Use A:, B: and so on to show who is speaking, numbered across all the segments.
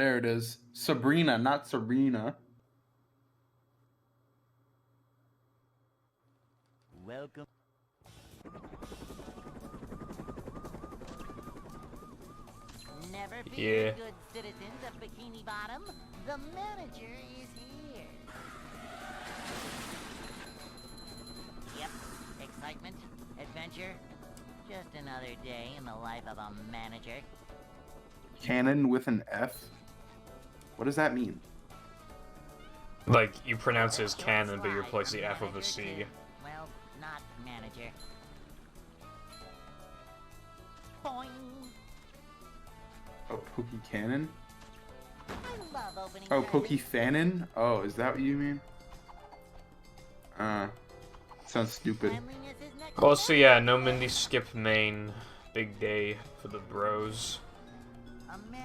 A: There it is. Sabrina, not Serena.
B: Welcome. Never fear, good citizens of Bikini Bottom. The manager is here. Yep, excitement, adventure. Just another day in the life of a manager.
A: Cannon with an F? What does that mean?
C: Like, you pronounce it as cannon, but you replace the F with a C.
B: Well, not manager. Boing.
A: Oh, Pokey Cannon?
B: I love opening
A: Oh,
B: presents.
A: Pokey Fannin? Oh, is that what you mean? Sounds stupid.
B: Cleanliness is next to
C: Also, yeah, no Mindy skip main. Big day for the bros.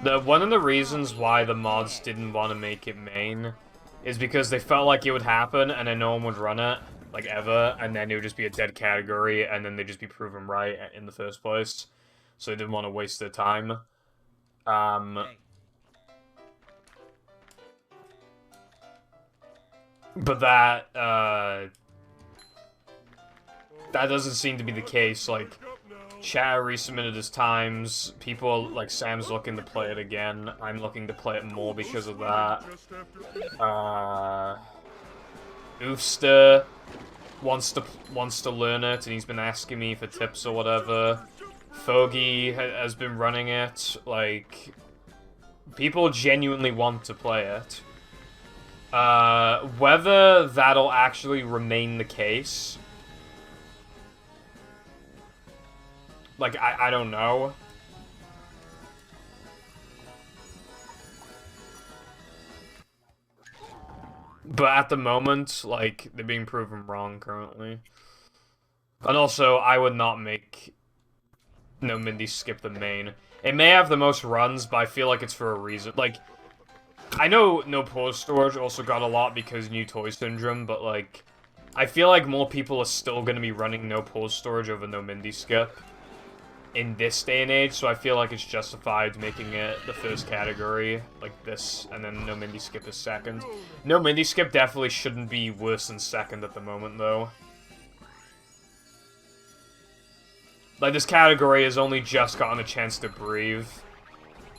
C: One of the reasons why the mods didn't want to make it main is because they felt like it would happen and then no one would run it, like ever, and then it would just be a dead category and then they'd just be proven right in the first place. So they didn't want to waste their time. But that doesn't seem to be the case. Like, chat resubmitted his times. People, like, Sam's looking to play it again. I'm looking to play it more because of that. Oofster wants to learn it, and he's been asking me for tips or whatever. Foggy has been running it. Like, people genuinely want to play it. Whether that'll actually remain the case, like, I don't know. But at the moment, like, they're being proven wrong currently. And also, I would not make No Mindy skip the main. It may have the most runs, but I feel like it's for a reason. Like, I know No Pause Storage also got a lot because New Toy Syndrome, but, like, I feel like more people are still going to be running No Pause Storage over No Mindy skip in this day and age, so I feel like it's justified making it the first category, like this, and then No Mindy skip is second. No Mindy skip definitely shouldn't be worse than second at the moment, though. Like, this category has only just gotten a chance to breathe.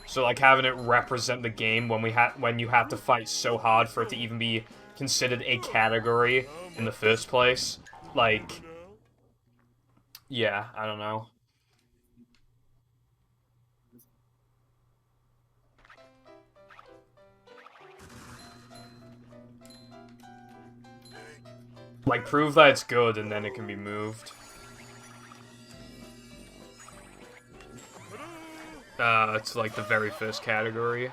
C: So, like, having it represent the game when you have to fight so hard for it to even be considered a category in the first place, like, yeah, I don't know. Like, prove that it's good and then it can be moved. It's like the very first category.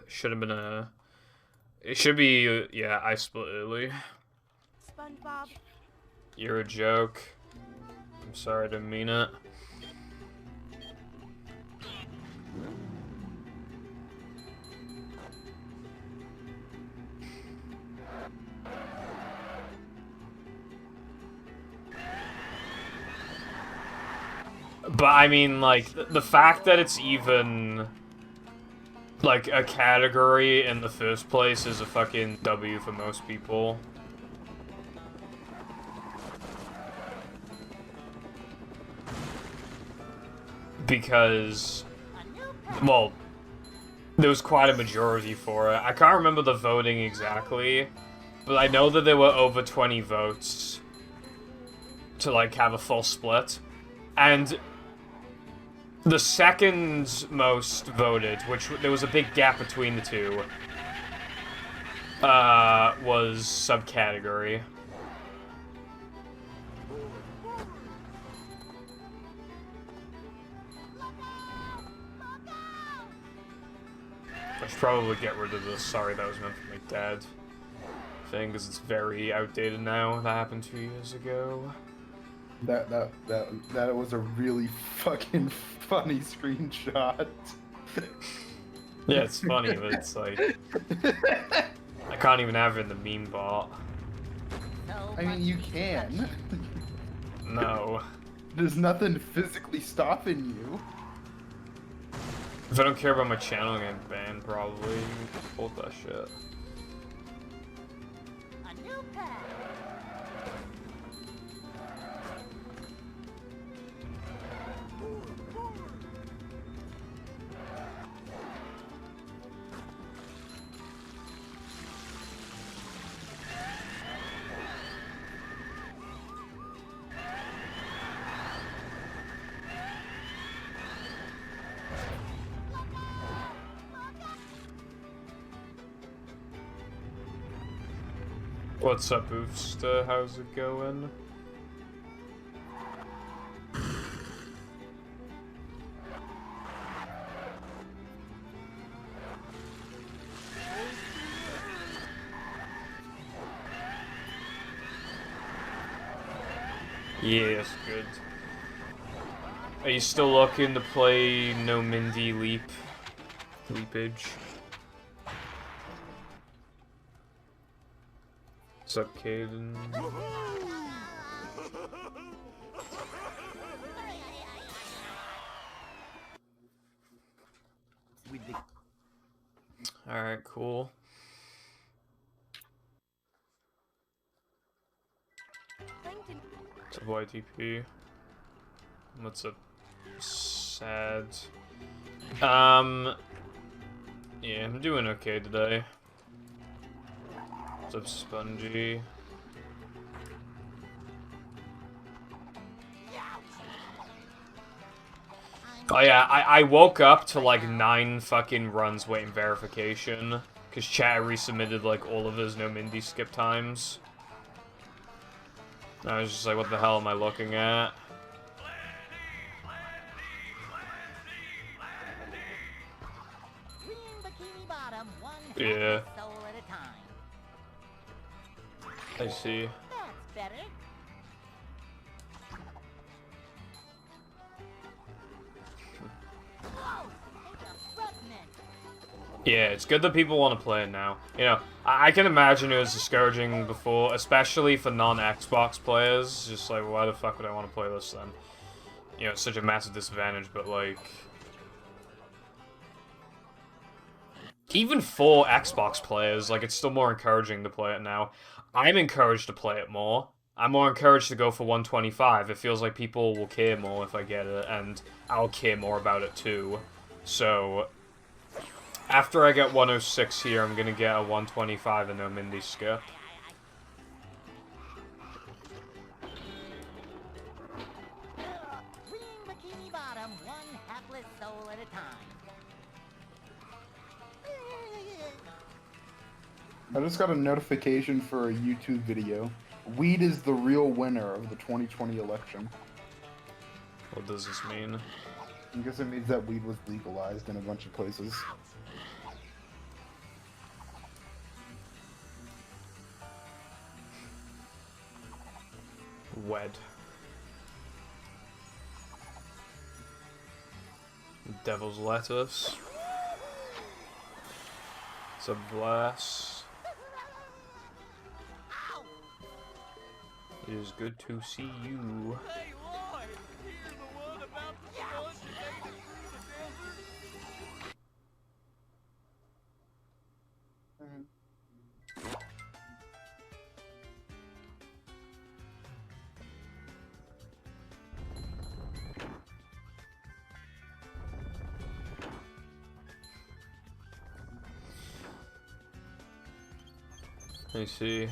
C: Should have been a... It should be, yeah, I split early.
D: SpongeBob.
C: You're a joke. I'm sorry, I didn't mean it. But, I mean, like, the fact that it's even, like, a category in the first place is a fucking W for most people. Because, well, there was quite a majority for it. I can't remember the voting exactly, but I know that there were over 20 votes to, like, have a full split. And the second most voted, which there was a big gap between the two, was subcategory. I should probably get rid of this "sorry that was meant for my dad" thing, because it's very outdated now. That happened 2 years ago.
A: That was a really fucking funny screenshot.
C: Yeah, it's funny, but it's like... I can't even have it in the meme bot.
A: I mean, you can.
C: No.
A: There's nothing physically stopping you.
C: If I don't care about my channel, I'm getting banned probably. Hold that shit.
B: A new path.
C: What's up, Oofster? How's it going? Yeah, that's good. Are you still looking to play No Mindy Leapage? What's up, Caden? Alright, cool. What's up, YTP? What's up, Sad? Yeah, I'm doing okay today. What's up, Spongy? Oh yeah, I woke up to like 9 fucking runs waiting verification. Cause chat resubmitted like all of his No Mindy skip times. I was just like, what the hell am I looking at? Yeah. I see.
B: That's better.
C: Yeah, it's good that people want to play it now. You know, I can imagine it was discouraging before, especially for non-Xbox players. Just like, why the fuck would I want to play this then? You know, it's such a massive disadvantage, but like... Even for Xbox players, like, it's still more encouraging to play it now. I'm encouraged to play it more. I'm more encouraged to go for 125. It feels like people will care more if I get it, and I'll care more about it too. So... After I get 106 here, I'm gonna get a 125 and no Mindy skip.
B: Bikini Bottom, one hapless soul at a time.
A: I just got a notification for a YouTube video. Weed is the real winner of the 2020 election.
C: What does this mean?
A: I guess it means that weed was legalized in a bunch of places.
C: Wed. Devil's lettuce. It's a blast. It is good to see you.
E: Hey, Lloyd! Here's the one about the one that made it through the desert.
C: I see.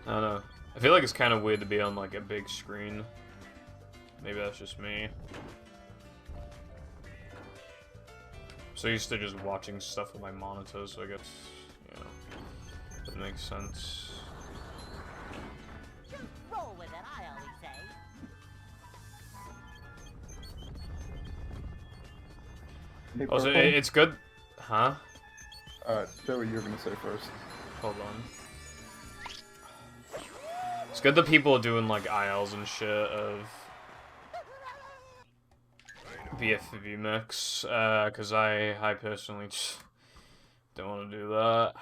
C: I don't know. I feel like it's kind of weird to be on like a big screen. Maybe that's just me. So used to just watching stuff with my monitor, so I guess, you know, that makes sense.
B: Just roll with it, I always say.
A: Hey,
C: Also,
A: Purple?
C: it's good. Huh?
A: Say what you were gonna say first.
C: Hold on. It's good that people are doing like ILs and shit of BFV mix, cause I personally just don't want to do that.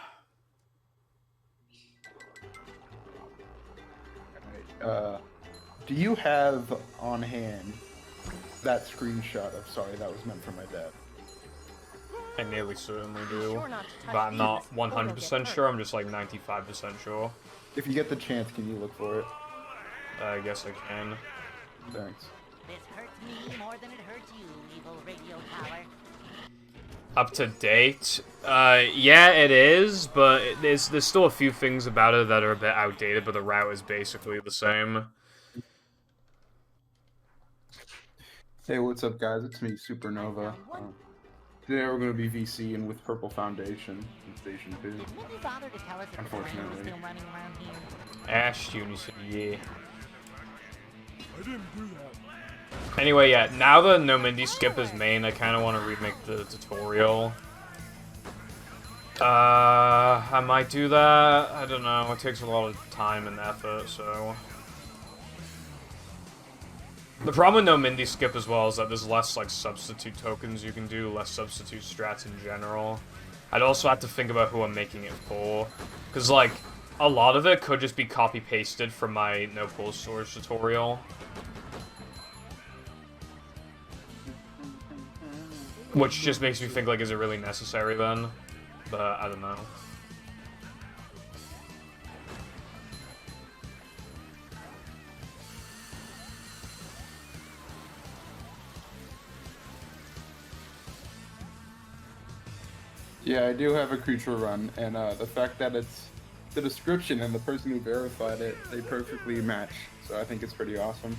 A: Alright, Do you have on hand that screenshot of sorry that was meant for my dad?
C: I nearly certainly
D: Be
C: do.
D: sure not to touch
C: But I'm
D: these,
C: not
D: or you'll
C: 100%
D: get
C: sure,
D: hurt.
C: I'm just like 95% sure.
A: If you get the chance, can you look for it?
C: I guess I can.
A: Thanks.
B: This hurts me more than it hurts you, evil radio tower.
C: Up to date? Yeah, it is, but there's still a few things about it that are a bit outdated, but the route is basically the same.
A: Hey, what's up, guys? It's me, Supernova. Today we're going to be VC and with Purple Foundation in Station 2.
B: Did nobody bother to tell us if the train was
A: Unfortunately.
B: still running around here?
C: Ash Junior said, yeah.
E: I didn't do that.
C: Anyway, yeah, now that No Mindy Skip is main, I kind of want to remake the tutorial. I might do that. I don't know. It takes a lot of time and effort, so... The problem with No Mindy Skip as well is that there's less, like, substitute tokens you can do, less substitute strats in general. I'd also have to think about who I'm making it for. Because, like, a lot of it could just be copy-pasted from my No Pool Storage tutorial. Which just makes me think, like, is it really necessary then? But, I don't know.
A: Yeah, I do have a creature run, and the fact that it's the description and the person who verified it, they perfectly match. So I think it's pretty awesome.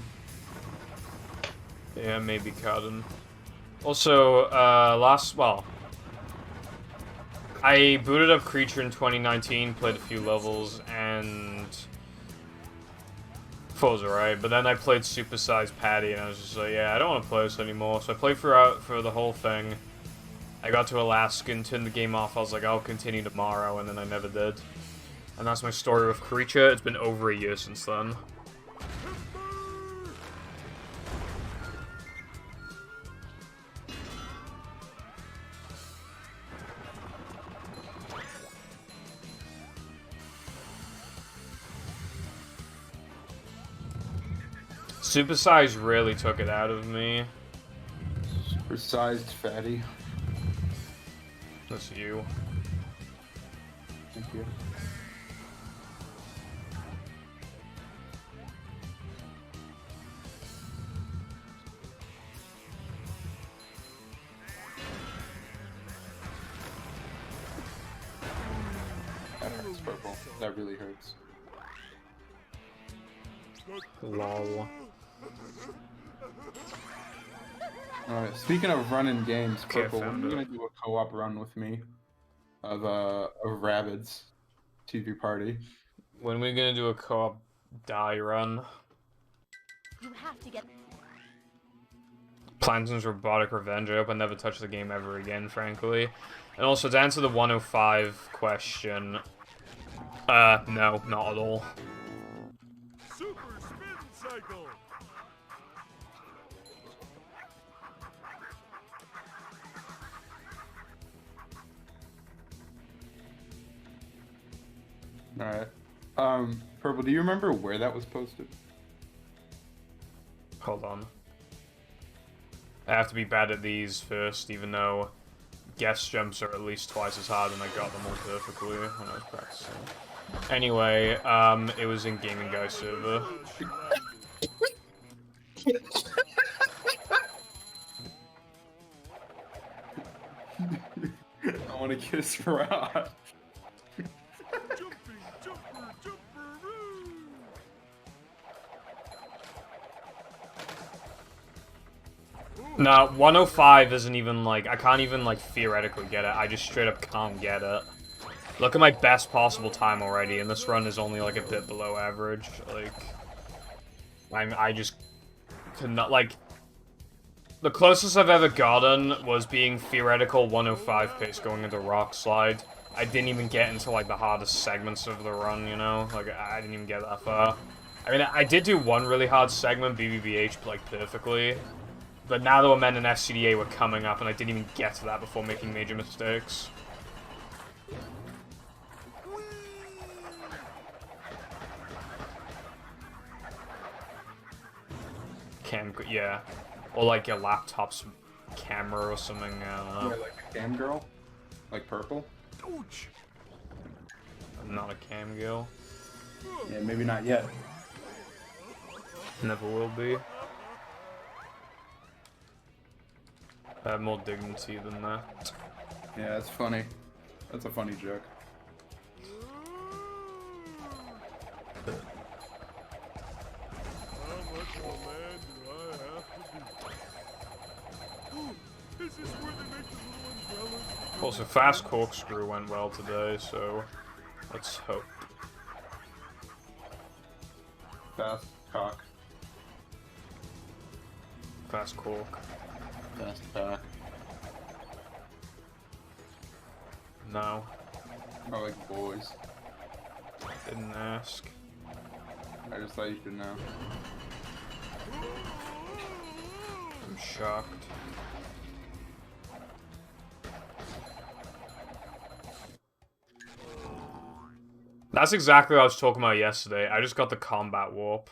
C: Yeah, maybe Cotton. Also, I booted up Creature in 2019, played a few levels, and... thought it was alright, but then I played Supersized Patty, and I was just like, yeah, I don't want to play this anymore, so I played for the whole thing. I got to Alaskan, turned the game off, I was like, I'll continue tomorrow, and then I never did. And that's my story with Creature. It's been over a year since then. Supersize really took it out of me.
A: Supersized fatty.
C: That's you.
A: Thank you. That hurts, Purple. That really hurts.
C: Lol.
A: Alright, speaking of running games,
C: Okay,
A: Purple, when
C: found
A: are you
C: it.
A: gonna do a co-op run with me of Rabbids TV party?
C: When are we gonna do a co-op die run?
D: You have to get.
C: Planton's Robotic Revenge. I hope I never touch the game ever again, frankly. And also, to answer the 105 question, no, not at all.
E: Super spin cycle.
A: Alright. Purple, do you remember where that was posted?
C: Hold on. I have to be bad at these first, even though guess jumps are at least twice as hard and I got them all perfectly when I was practicing. Anyway, it was in Gaming Guy server.
A: I want to kiss Rod.
E: Jumping, jumper, jumperoo.
C: Nah, 105 isn't even, like, I can't even, like, theoretically get it. I just straight up can't get it. Look at my best possible time already, and this run is only, like, a bit below average. Like, I just could not, like, the closest I've ever gotten was being theoretical 105 pace going into Rock Slide. I didn't even get into, like, the hardest segments of the run, you know? Like, I didn't even get that far. I mean, I did do one really hard segment, BBBH, like, perfectly. But now that we're men and SCDA were coming up, and I didn't even get to that before making major mistakes. Yeah. Or like your laptop's camera or something. I don't
A: Yeah,
C: know.
A: like a cam girl, like purple.
C: I'm not a cam girl.
A: Yeah, maybe not yet.
C: Never will be. I have more dignity than that.
A: Yeah, that's funny. That's a funny joke.
E: How much of a man do I have to be? Ooh, is this where they make the little umbrellas?
C: Also, fast corkscrew went well today, so let's hope.
A: Fast cock.
C: Fast cork.
A: Fast cock.
C: No,
A: I like boys.
C: didn't ask.
A: I just thought you should know.
C: I'm shocked. That's exactly what I was talking about yesterday. I just got the combat warp.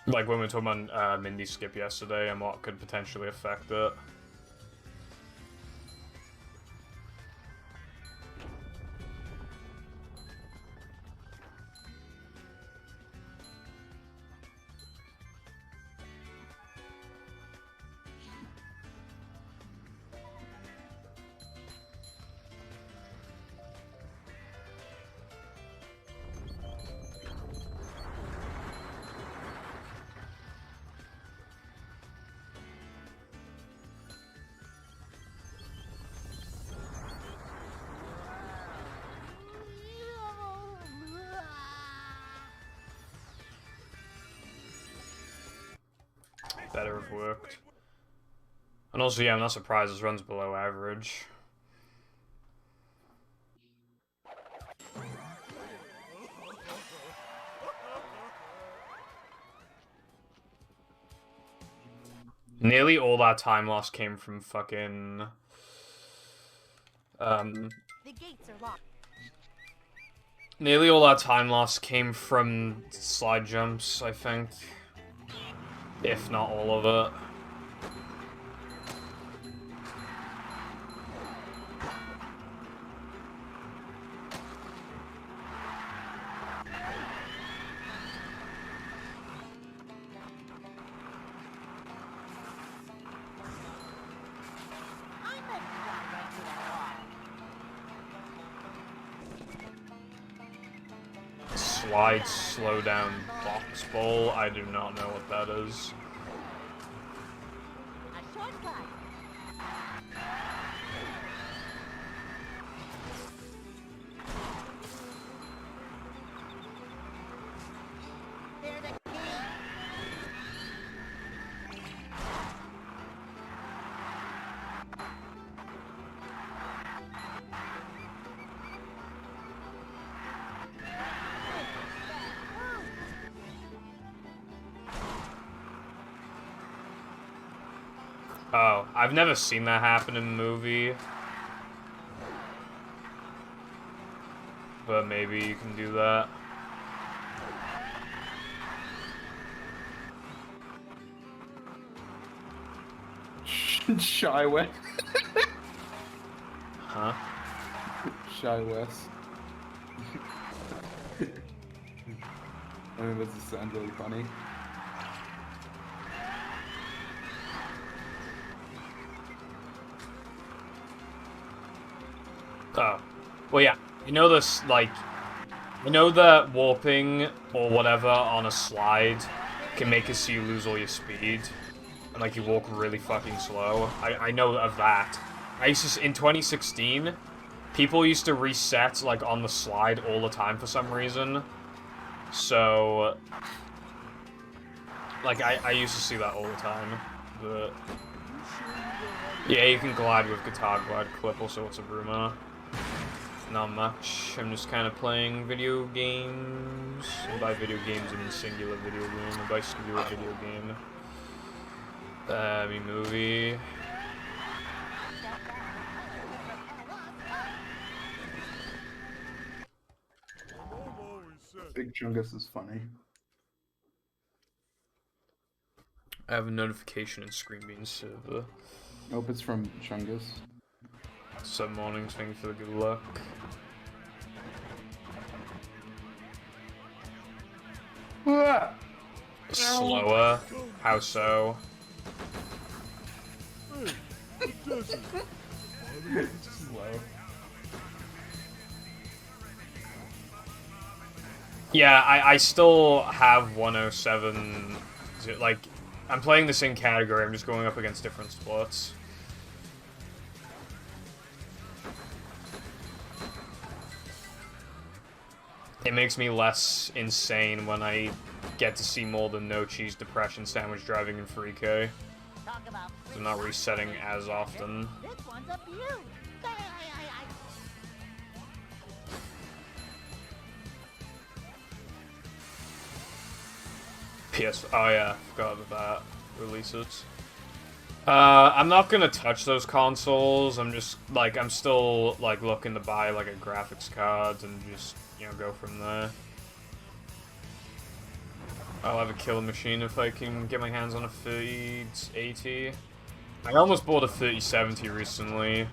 C: Like when we were talking about Mindy skip yesterday and what could potentially affect it. Better have worked. And also, yeah, I'm not surprised this runs below average. Nearly all that time loss came from fucking...
D: The gates are locked.
C: Nearly all that time loss came from slide jumps, I think. If not all of it.
B: I bet you got right to that wall.
C: Slide slow down box bowl. I do not know what that is.
B: A shortcut. They're the key.
C: Oh, I've never seen that happen in a movie. But maybe you can do that.
A: Shy West.
C: Huh?
A: Shy West. I mean, that just sounds really funny.
C: Oh. Well, yeah. You know this, like... You know that warping or whatever on a slide can make it so you lose all your speed? And, like, you walk really fucking slow? I know of that. I used to... In 2016, people used to reset, like, on the slide all the time for some reason. So... Like, I used to see that all the time. But... Yeah, you can glide with guitar glide clip, also what's a rumor. Not much. I'm just kind of playing video games. And by video games, I mean singular video game. And by singular video game, I mean movie.
E: Mom always said,
A: Big Chungus is funny.
C: I have a notification in Screen Bean server.
A: Nope, it's from Chungus.
C: Sub morning, thank you for the good luck.
A: Ah!
C: Slower? How so?
A: Slow.
C: Yeah, I still have 107. Like, I'm playing the same category, I'm just going up against different splits. It makes me less insane when I get to see more than no cheese depression sandwich driving in 3K.
B: Talk about
C: I'm not resetting as often.
B: this one's a beaut.
C: Oh yeah, forgot about that. Releases. I'm not gonna touch those consoles. I'm just like I'm still like looking to buy like a graphics card and just go from there. I'll have a killer machine if I can get my hands on a 3080. I almost bought a 3070 recently,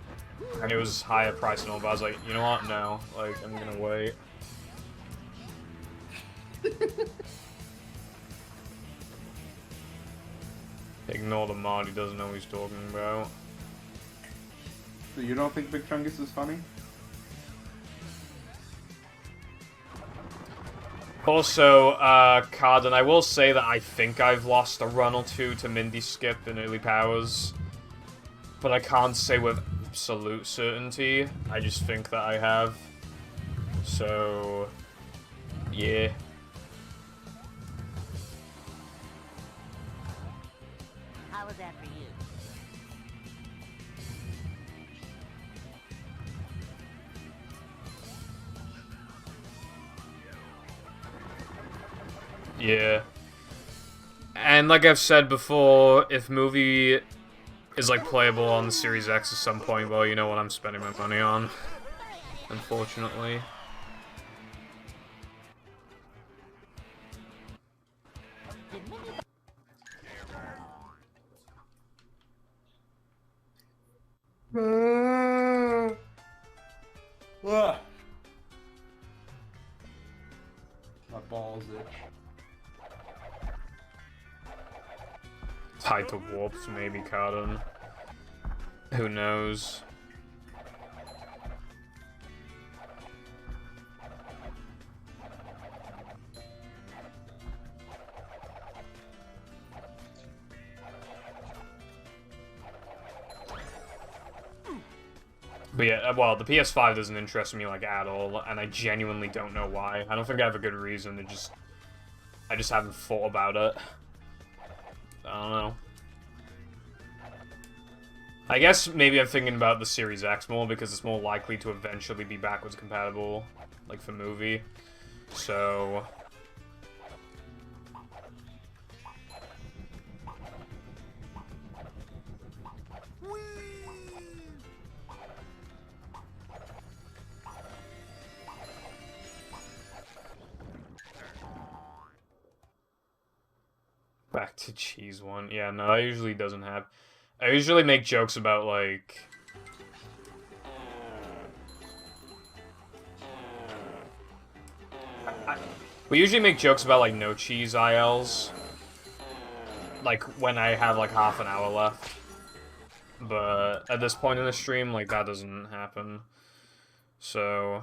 C: and it was higher price and all, but I was like, you know what? No, like I'm gonna wait. Ignore the mod, he doesn't know what he's talking about.
A: So you don't think Big Chungus is funny?
C: Also, Carden, I will say that I think I've lost a run or two to Mindy Skip in early powers. But I can't say with absolute certainty. I just think that I have. So, yeah.
B: How was that for you?
C: Yeah. And like I've said before, if movie is like playable on the Series X at some point, well, you know what I'm spending my money on. Unfortunately.
A: My balls itch.
C: Tied to warps, maybe, Carden. Who knows? But yeah, well, the PS5 doesn't interest me, like, at all, and I genuinely don't know why. I don't think I have a good reason, I just haven't thought about it. I don't know. I guess maybe I'm thinking about the Series X more, because it's more likely to eventually be backwards compatible, like, for movie. So... Back to cheese one. Yeah, no, that usually doesn't have... I usually make jokes about, like... We usually make jokes about, like, no cheese ILs. Like, when I have, like, half an hour left. But at this point in the stream, like, that doesn't happen. So...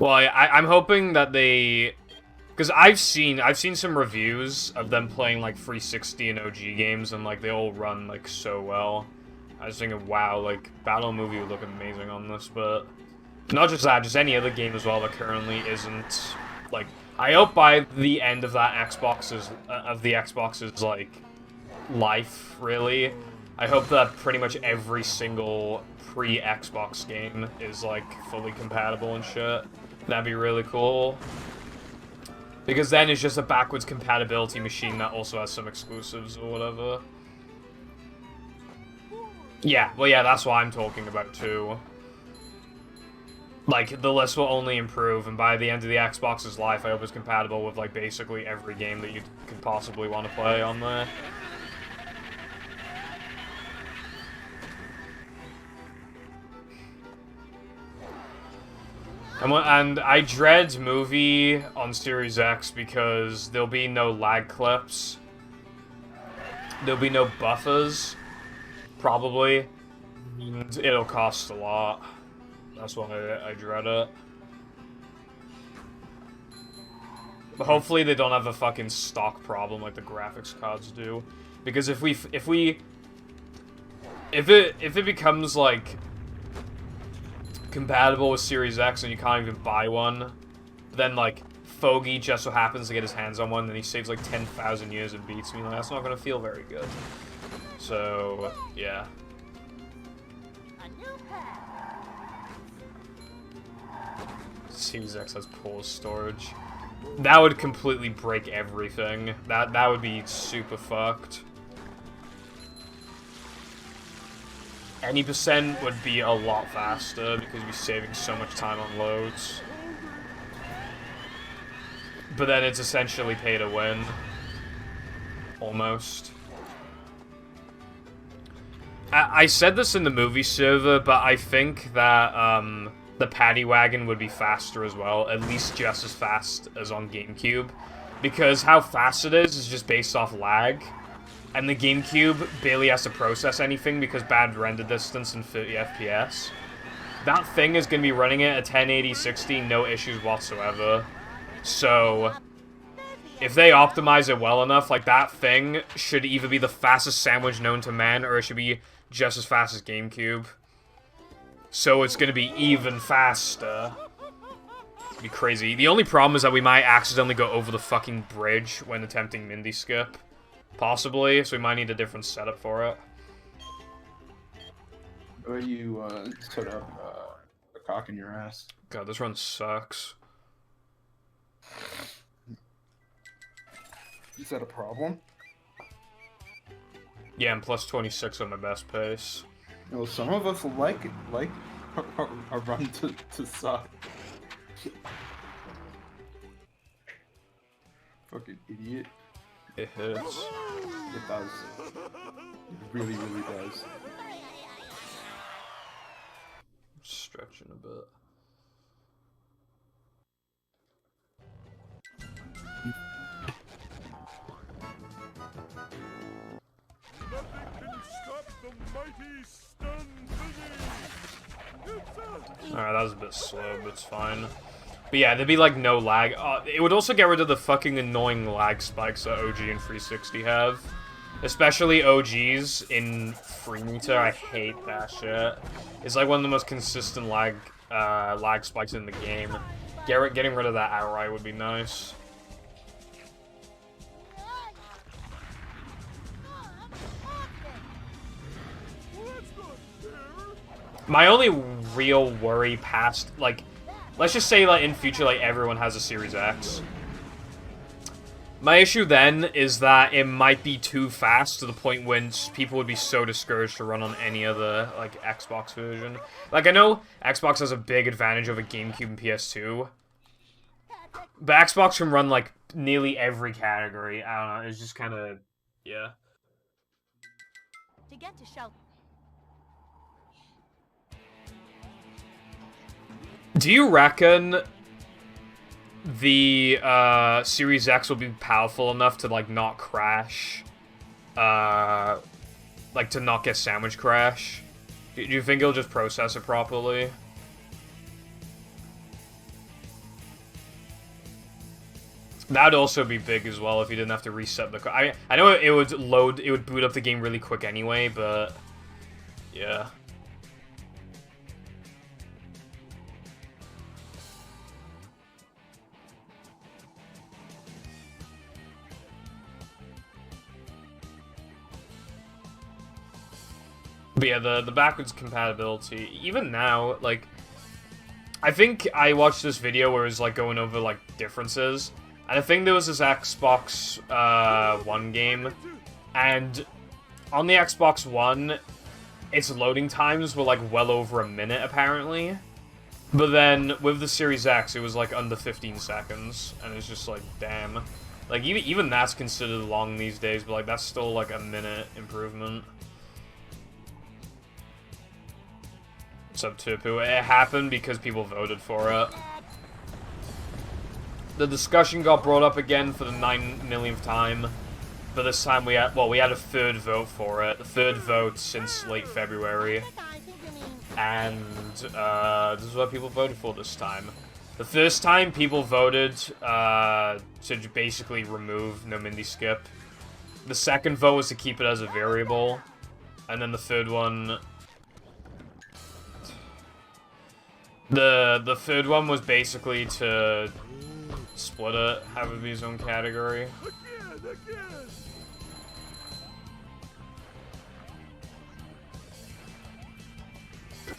C: Well, I'm hoping that they... Because I've seen some reviews of them playing, like, 360 and OG games, and, like, they all run, like, so well. I was thinking, wow, like, Battle Movie would look amazing on this, but... Not just that, just any other game as well that currently isn't, like... I hope by the end of that Xbox's, like, life, really, I hope that pretty much every single pre-Xbox game is, like, fully compatible and shit. That'd be really cool. Because then it's just a backwards compatibility machine that also has some exclusives or whatever. Yeah, well yeah, that's what I'm talking about too. Like, the list will only improve, and by the end of the Xbox's life, I hope it's compatible with, like, basically every game that you could possibly want to play on there. And I dread movie on Series X because there'll be no lag clips. There'll be no buffers, probably. And it'll cost a lot. That's why I dread it. But hopefully they don't have a fucking stock problem like the graphics cards do. Because if it becomes like compatible with Series X and you can't even buy one, then like Foggy just so happens to get his hands on one and he saves like 10,000 years and beats me, like, that's not gonna feel very good. So yeah. Series X has poor storage. That would completely break everything. That would be super fucked. Any percent would be a lot faster because you'd be saving so much time on loads. But then it's essentially pay to win. Almost. I said this in the movie server, but I think that the paddy wagon would be faster as well, at least just as fast as on GameCube. Because how fast it is just based off lag. And the GameCube barely has to process anything because bad render distance and 30 FPS. That thing is going to be running it at 1080 60, no issues whatsoever. So, if they optimize it well enough, like, that thing should either be the fastest sandwich known to man, or it should be just as fast as GameCube. So it's going to be even faster. It'd be crazy. The only problem is that we might accidentally go over the fucking bridge when attempting Mindy Skip. Possibly, so we might need a different setup for it.
A: Or you set up a cock in your ass.
C: God, this run sucks.
A: Is that a problem?
C: Yeah, I'm plus 26 on my best pace.
A: Well, some of us like a run to suck. Fucking idiot.
C: It hits.
A: It does. It really, really does.
C: Stretching a bit. Alright, that was a bit slow, but it's fine. But yeah, there'd be like no lag. It would also get rid of the fucking annoying lag spikes that OG and 360 have. Especially OGs in Free Meter, I hate that shit. It's like one of the most consistent lag spikes in the game. Getting rid of that outright would be nice. My only real worry past, like, let's just say, like, in future, like, everyone has a Series X. My issue then is that it might be too fast to the point when people would be so discouraged to run on any other, like, Xbox version. Like, I know Xbox has a big advantage over GameCube and PS2, but Xbox can run, like, nearly every category. I don't know, it's just kind of, yeah.
D: To get to shelter.
C: Do you reckon the Series X will be powerful enough to, like, not crash? Like, to not get sandwich crash? Do you think it'll just process it properly? That'd also be big as well if you didn't have to reset the... I know it would boot up the game really quick anyway, but... yeah. But yeah, the backwards compatibility, even now, like, I think I watched this video where it was, like, going over, like, differences, and I think there was this Xbox One game, and on the Xbox One, its loading times were, like, well over a minute, apparently, But then, with the Series X, it was like under 15 seconds, and it's just like, damn. Like, even that's considered long these days, but like, that's still like a minute improvement. What's up, Tupu? It happened because people voted for it. The discussion got brought up again for the 9 millionth time. But this time we had a third vote for it. The third vote since late February. And this is what people voted for this time. The first time people voted to basically remove no Mindy skip. The second vote was to keep it as a variable. And then the third one... The third one was basically to split it, have it be its own category.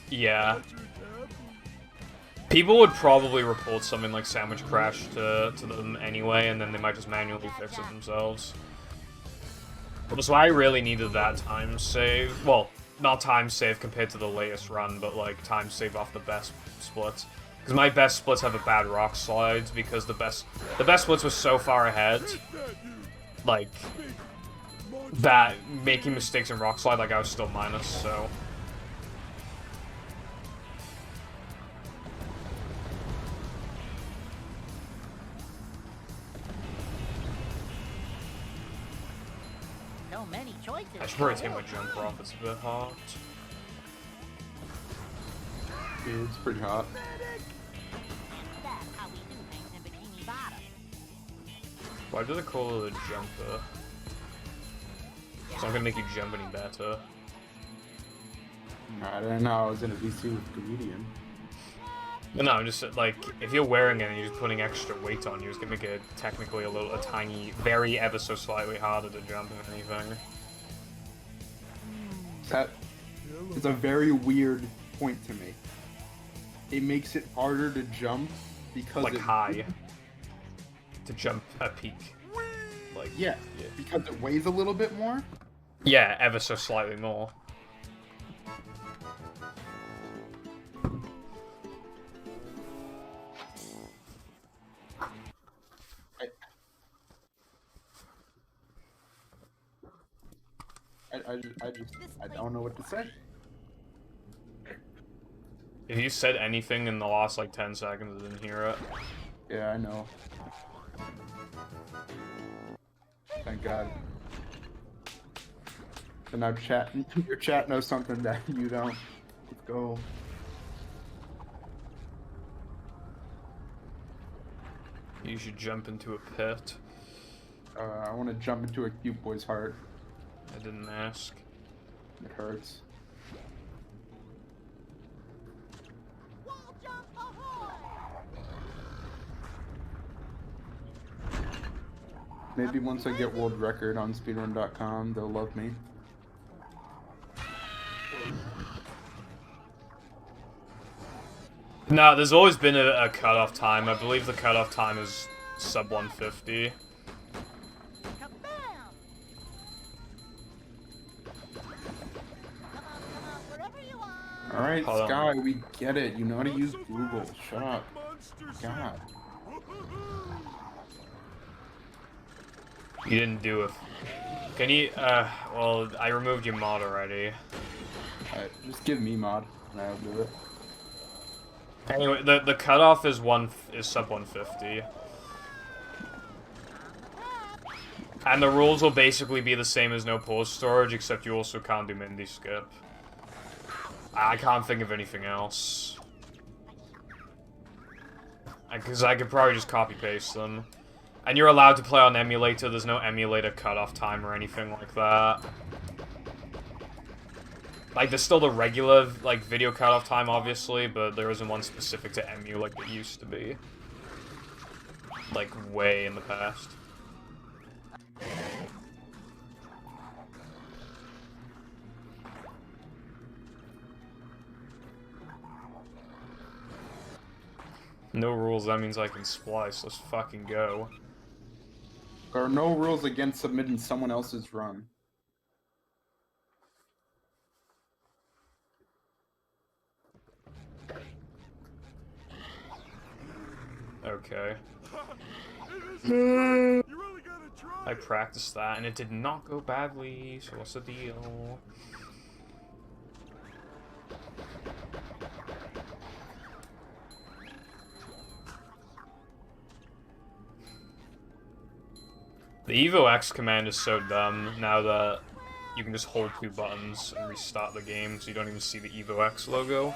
C: Yeah. People would probably report something like Sandwich Crash to them anyway, and then they might just manually fix it themselves. So I really needed that time save. Well, not time save compared to the latest run, but like time save off the best splits. Because my best splits have a bad rock slides because the best splits was so far ahead. Like that making mistakes in rock slide, like I was still minus, so.
B: So many choices.
C: I should probably take my jump off, it's a bit hot.
A: Yeah, it's pretty hot.
B: That's how we do things in Bikini Bottom.
C: Why do they call it a jumper? It's not gonna make you jump any better.
A: I didn't know I was in a VC with comedian.
C: No, I'm just like, if you're wearing it and you're just putting extra weight on you, it's gonna make it technically a tiny, very ever so slightly harder to jump than anything.
A: That is a very weird point to me. It makes it harder to jump because
C: Like high. To jump at peak. Like,
A: yeah, because it weighs a little bit more.
C: Yeah, ever so slightly more.
A: I don't know what to say.
C: If you said anything in the last like 10 seconds, I didn't hear it.
A: Yeah, I know. Thank God. So now your chat knows something that you don't. Let's go.
C: You should jump into a pit.
A: I want to jump into a cute boy's heart.
C: I didn't ask.
A: It hurts.
D: Wall jump ahoy!
A: Maybe once I get world record on speedrun.com, they'll love me.
C: No, there's always been a cutoff time. I believe the cutoff time is sub 150.
A: Alright,
C: Hold
A: Sky,
C: on.
A: we get it. You know how to use Google. Shut up. God.
C: You didn't do it. Can you, well, I removed your mod already.
A: Alright, just give me mod, and I'll do it.
C: Anyway, the cutoff is sub 150. And the rules will basically be the same as no pause storage, except you also can't do Mindy skip. I can't think of anything else. Because I could probably just copy-paste them. And you're allowed to play on emulator, there's no emulator cutoff time or anything like that. Like, there's still the regular, like, video cutoff time, obviously, but there isn't one specific to emu like it used to be. Like, way in the past. No rules, that means I can splice. Let's fucking go.
A: There are no rules against submitting someone else's run.
C: Okay.
E: You really gotta try
C: I
E: it.
C: practiced that, and it did not go badly, so what's the deal? The Evo X command is so dumb now that you can just hold 2 buttons and restart the game, so you don't even see the Evo X logo.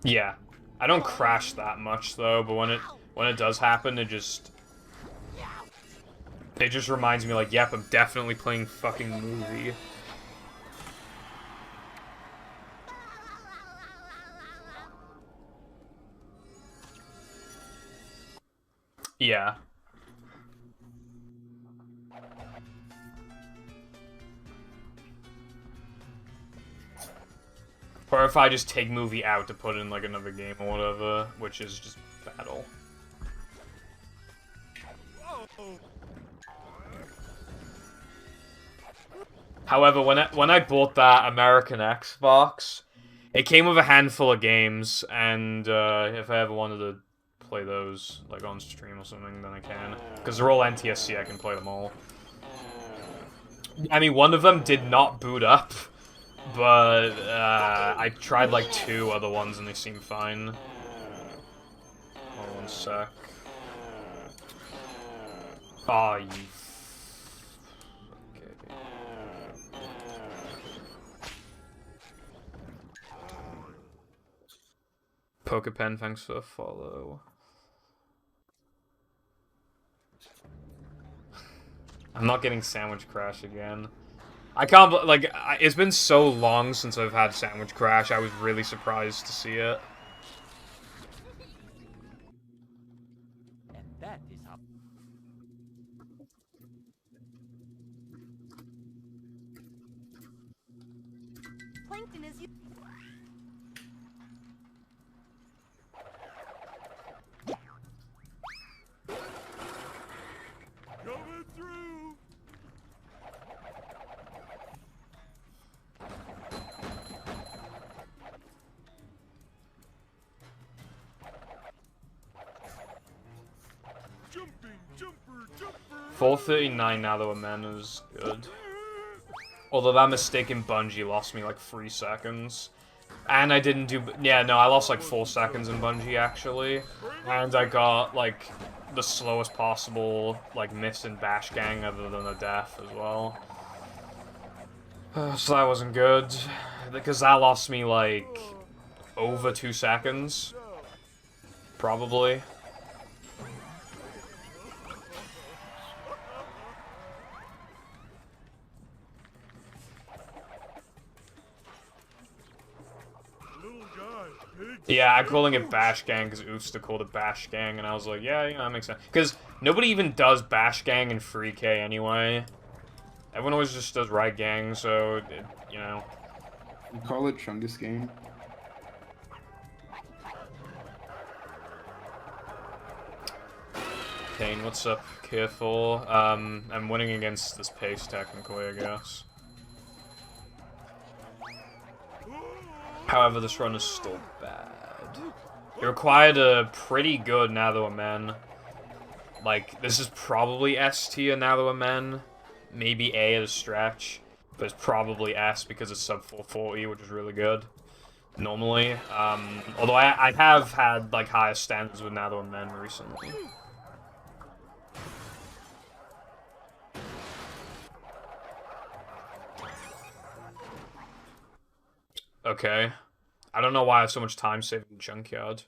C: Yeah. I don't crash that much though, but when it does happen, it just reminds me like, yep, I'm definitely playing fucking movie. Yeah. Or if I just take movie out to put in like another game or whatever, which is just battle. However, when I bought that American Xbox, it came with a handful of games, and if I ever wanted to play those like on stream or something, then I can. Because they're all NTSC, I can play them all. I mean, one of them did not boot up, but I tried like 2 other ones and they seemed fine. Hold on one sec. Oh, you... Okay. Pokepen, thanks for the follow. I'm not getting Sandwich Crash again. I can't, like, it's been so long since I've had Sandwich Crash, I was really surprised to see it.
E: And that is how.
D: Plankton is
E: Coming through. Jumping, jumper, jumper.
C: 439 now that we're men is good. Although that mistake in Bungie lost me like 3 seconds. And I didn't do... Yeah, no, I lost like 4 seconds in Bungie, actually. And I got, like, the slowest possible, like, miss in Bash Gang other than a death as well. So that wasn't good. Because that lost me, like, over 2 seconds. Probably. Yeah, I'm calling it Bash Gang because Oofsta called it Bash Gang, and I was like, yeah, that makes sense. Because nobody even does Bash Gang in Free K anyway. Everyone always just does Right Gang, so, you know.
A: You call it Chungus Game.
C: Kane, what's up? Careful. I'm winning against this pace, technically, I guess. However, this run is still bad. It required a pretty good now that we're men. Like, this is probably S tier now that we're men. Maybe A at a stretch. But it's probably S because it's sub 440, which is really good. Normally. Although I have had, like, higher standards with now that we're men recently. Okay. I don't know why I have so much time saving in Junkyard.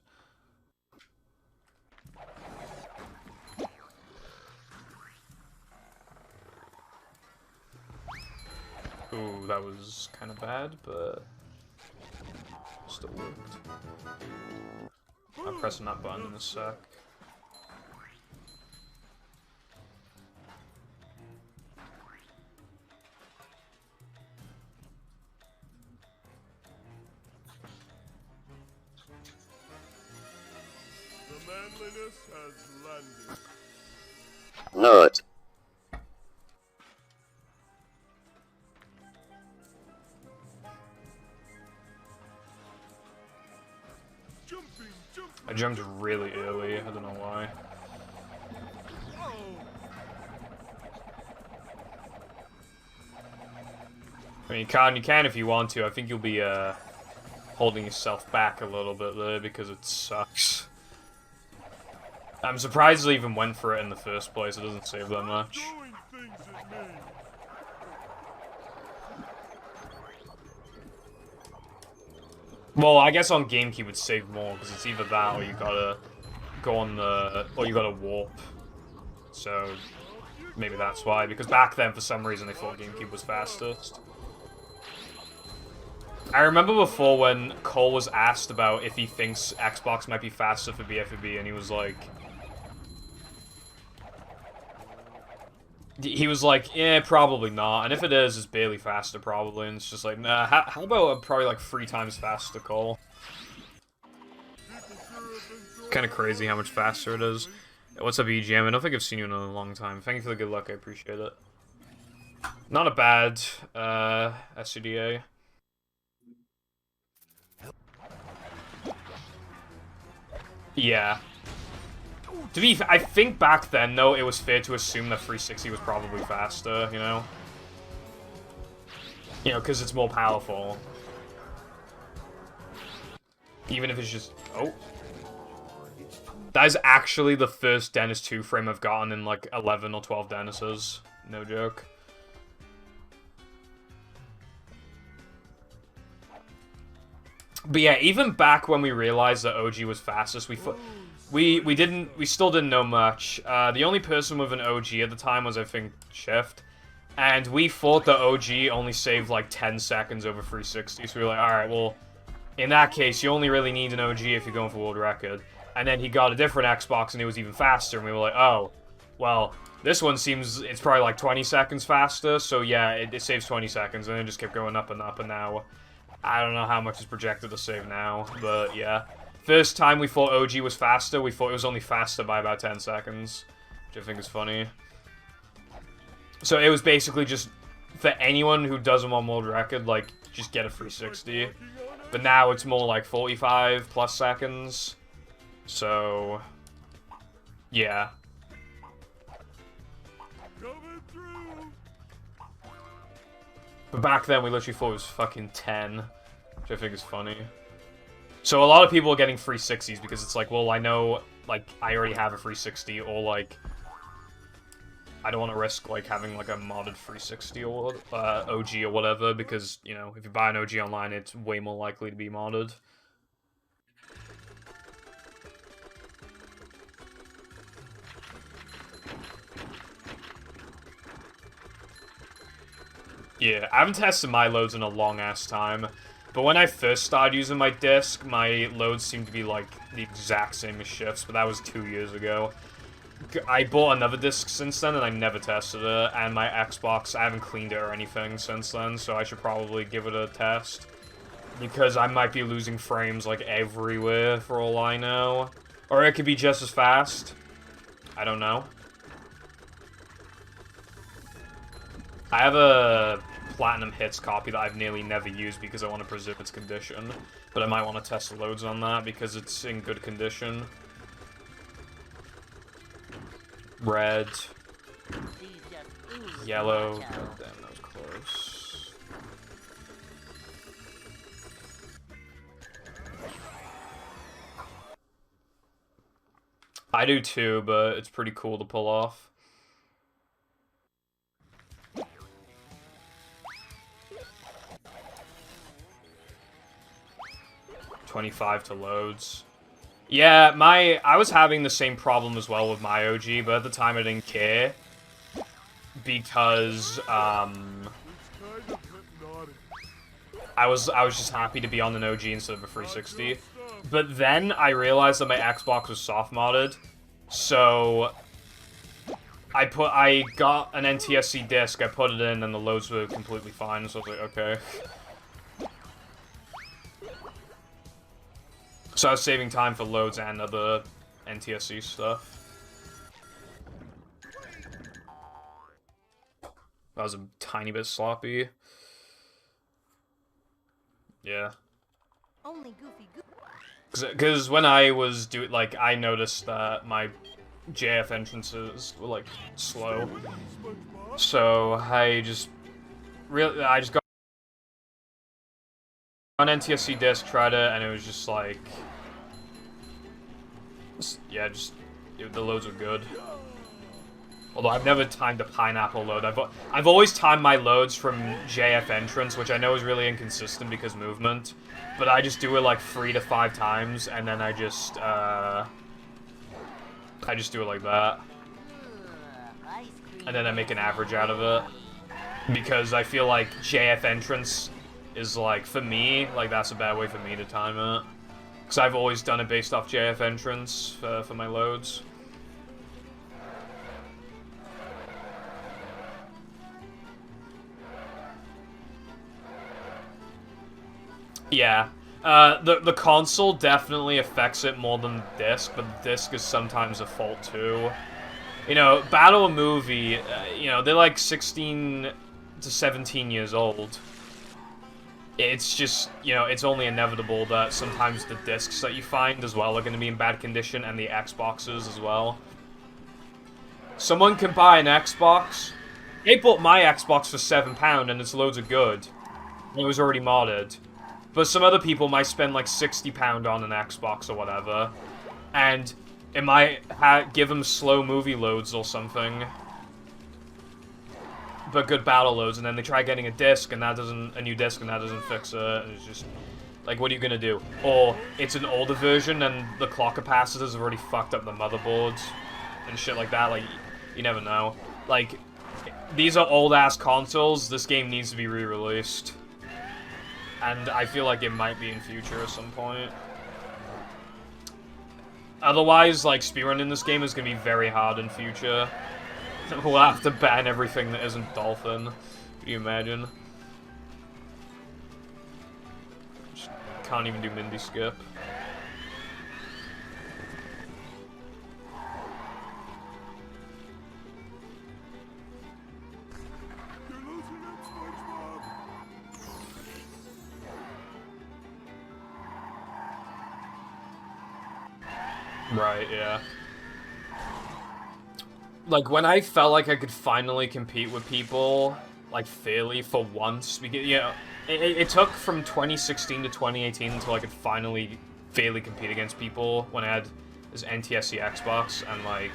C: Ooh, that was kind of bad, but still worked. I'm pressing that button in a sec.
E: The manliness has landed.
F: Nerd.
C: I jumped really early, I don't know why. I mean, you can if you want to. I think you'll be, holding yourself back a little bit there because it sucks. I'm surprised they even went for it in the first place. It doesn't save that much. Well, I guess on GameCube it'd save more, because it's either that or you gotta go on the... or you gotta warp. So, maybe that's why. Because back then, for some reason, they thought GameCube was fastest. I remember before when Cole was asked about if he thinks Xbox might be faster for BFB, and he was like... yeah, probably not. And if it is, it's barely faster, probably. And it's just like, nah, how about probably like 3 times faster, Cole? Kind of crazy how much faster it is. What's up, EGM? I don't think I've seen you in a long time. Thank you for the good luck, I appreciate it. Not a bad, SCDA. Yeah. I think back then, though, it was fair to assume that 360 was probably faster, you know? You know, because it's more powerful. Even if it's just... Oh. That is actually the first Dennis 2 frame I've gotten in, like, 11 or 12 Dennises. No joke. But yeah, even back when we realized that OG was fastest, we still didn't know much. The only person with an OG at the time was, I think, Shift. And we thought the OG only saved like 10 seconds over 360, so we were like, alright, well, in that case, you only really need an OG if you're going for world record. And then he got a different Xbox and it was even faster, and we were like, oh, well, this one seems, it's probably like 20 seconds faster, so yeah, it saves 20 seconds, and then it just kept going up, and now, I don't know how much is projected to save now, but yeah. First time we thought OG was faster, we thought it was only faster by about 10 seconds, which I think is funny. So it was basically just, for anyone who doesn't want world record, like, just get a 360. But now it's more like 45 plus seconds. So, yeah. But back then we literally thought it was fucking 10, which I think is funny. So a lot of people are getting 360s because it's like, well, I know, like, I already have a 360, or like, I don't want to risk, like, having, like, a modded 360 or OG or whatever, because, you know, if you buy an OG online, it's way more likely to be modded. Yeah, I haven't tested my loads in a long-ass time, but when I first started using my disc, my loads seemed to be, like, the exact same as Shift's, but that was 2 years ago. I bought another disc since then, and I never tested it, and my Xbox, I haven't cleaned it or anything since then, so I should probably give it a test. Because I might be losing frames, like, everywhere, for all I know. Or it could be just as fast. I don't know. I have a Platinum Hits copy that I've nearly never used because I want to preserve its condition. But I might want to test the loads on that because it's in good condition. Red. Yellow. God damn, that was close. I do too, but it's pretty cool to pull off. $25 to loads. Yeah, I was having the same problem as well with my OG, but at the time I didn't care. Because, I was just happy to be on an OG instead of a 360. But then I realized that my Xbox was soft modded, so I got an NTSC disc, I put it in, and the loads were completely fine, so I was like, okay. So I was saving time for loads and other NTSC stuff. That was a tiny bit sloppy. Yeah.
D: Only Goofy
C: Because when I was I noticed that my JF entrances were, like, slow. So I just got on NTSC disc, tried it, and it was just like, yeah, the loads are good. Although I've never timed a pineapple load. I've always timed my loads from JF entrance, which I know is really inconsistent because movement. But I just do it like 3 to 5 times, and then I just do it like that. And then I make an average out of it. Because I feel like JF entrance is like, for me, like that's a bad way for me to time it. Because I've always done it based off JF entrance for my loads. Yeah. The console definitely affects it more than the disc, but the disc is sometimes a fault too. You know, Battle and Movie, you know, they're like 16 to 17 years old. It's just, you know, it's only inevitable that sometimes the discs that you find as well are going to be in bad condition, and the Xboxes as well. Someone can buy an Xbox. They bought my Xbox for £7 and it's loads of good. And it was already modded. But some other people might spend like £60 on an Xbox or whatever. And it might give them slow movie loads or something. But good battle loads, and then they try getting a disc, and a new disc, and that doesn't fix it. And it's just, like, what are you gonna do? Or it's an older version, and the clock capacitors have already fucked up the motherboards and shit like that. Like, you never know. Like, these are old-ass consoles. This game needs to be re-released. And I feel like it might be in future at some point. Otherwise, like, speedrunning this game is gonna be very hard in future. We'll have to ban everything that isn't Dolphin. Can you imagine? Just can't even do Mindy Skip. Right, yeah. Like, when I felt like I could finally compete with people, like, fairly for once, because, you know, it took from 2016 to 2018 until I could finally fairly compete against people when I had this NTSC Xbox, and, like,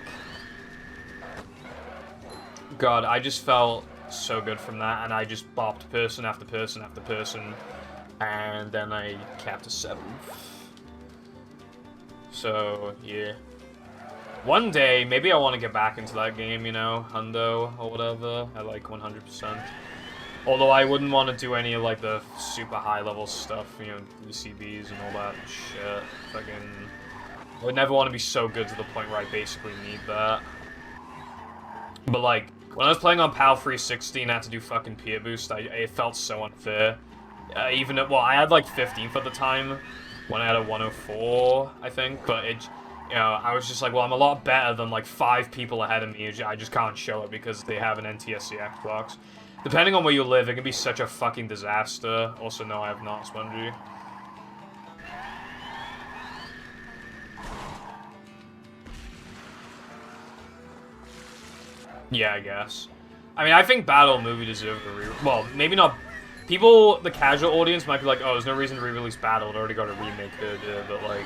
C: God, I just felt so good from that, and I just bopped person after person after person, and then I capped a 7th. So, yeah. One day, maybe I want to get back into that game, you know, Hundo or whatever, at like 100%. Although I wouldn't want to do any of like the super high level stuff, you know, the CBs and all that shit. Fucking, I would never want to be so good to the point where I basically need that. But like, when I was playing on PAL 360 and I had to do fucking peer boost, it felt so unfair. Well, I had like 15th at the time, when I had a 104, I think, but you know, I was just like, well, I'm a lot better than, like, 5 people ahead of me. I just can't show it because they have an NTSC Xbox. Depending on where you live, it can be such a fucking disaster. Also, no, I have not, Spongy. Yeah, I guess. I mean, I think Battle Movie deserved a well, maybe not. People, the casual audience might be like, oh, there's no reason to re-release Battle. It already got a remake here, but, like,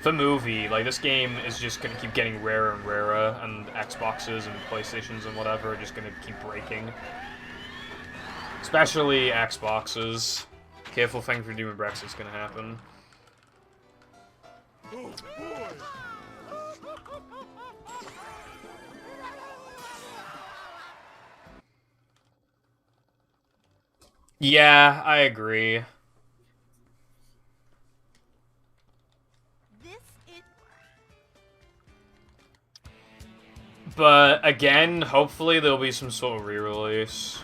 C: for Movie, like, this game is just gonna keep getting rarer and rarer, and Xboxes and PlayStations and whatever are just gonna keep breaking. Especially Xboxes. Careful thing for doing Brexit's gonna happen.
E: Oh, boy.
C: Yeah, I agree. But again, hopefully there'll be some sort of re-release.